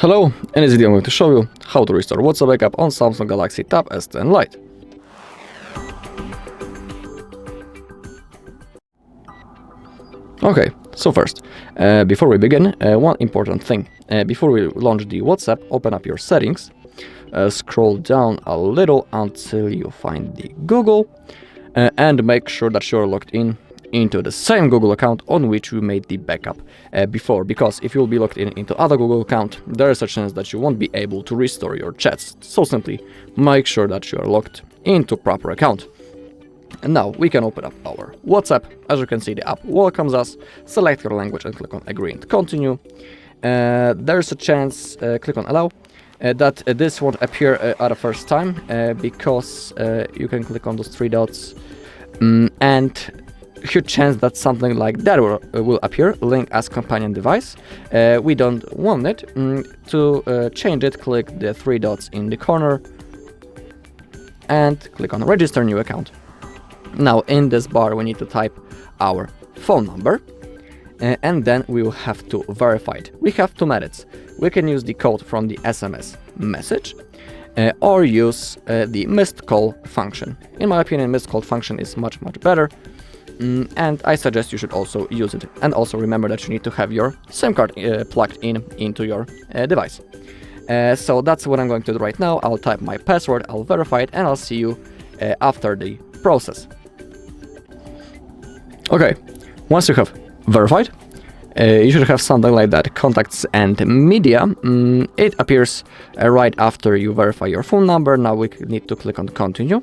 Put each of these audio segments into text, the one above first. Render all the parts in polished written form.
Hello, in this video I'm going to show you how to restore WhatsApp backup on Samsung Galaxy Tab S10 Lite. Okay, so first, before we begin, one important thing. Before we launch the WhatsApp, open up your settings, scroll down a little until you find the Google, and make sure that you're logged into the same Google account on which we made the backup before, because if you'll be logged into other Google account, there is a chance that you won't be able to restore your chats. So simply make sure that you are logged into proper account. And now we can open up our WhatsApp. As you can see, the app welcomes us. Select your language and click on agree and continue. There's a chance, click on allow, that this won't appear at the first time because you can click on those three dots and huge chance that something like that will appear, link as companion device. We don't want it. To change it, click the three dots in the corner and click on register new account. Now in this bar we need to type our phone number and then we will have to verify it. We have two methods. We can use the code from the SMS message or use the missed call function. In my opinion, missed call function is much better. And I suggest you should also use it. And also remember that you need to have your SIM card plugged into your device. So that's what I'm going to do right now. I'll type my password, I'll verify it, and I'll see you after the process. Okay, once you have verified, you should have something like that, contacts and media. It appears right after you verify your phone number. Now we need to click on continue.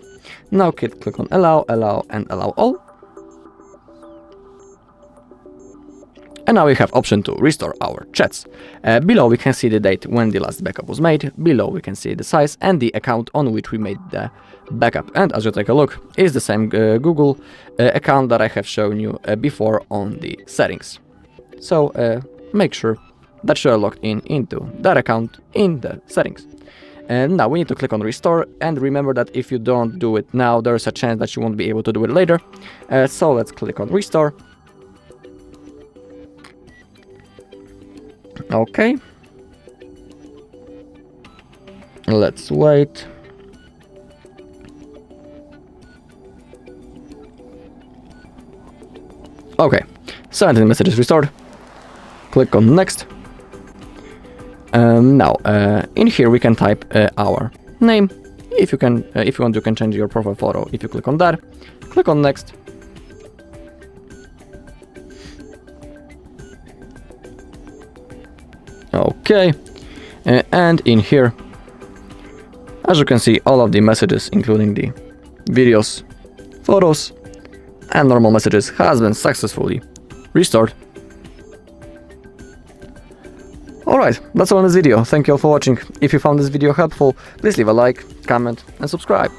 Now click on allow, and allow all. And now we have option to restore our chats. Below we can see the date when the last backup was made. Below we can see the size and the account on which we made the backup. And as you take a look, it's the same Google account that I have shown you before on the settings. So make sure that you are logged into that account in the settings. And now we need to click on restore, and remember that if you don't do it now, there is a chance that you won't be able to do it later. So let's click on restore. Okay, let's wait. Okay, 17 messages restored. Click on next. Now in here we can type our name. If you want, you can change your profile photo. If you click on that, click on next. Okay, and in here, as you can see, all of the messages, including the videos, photos, and normal messages, has been successfully restored. Alright, that's all in this video. Thank you all for watching. If you found this video helpful, please leave a like, comment, and subscribe.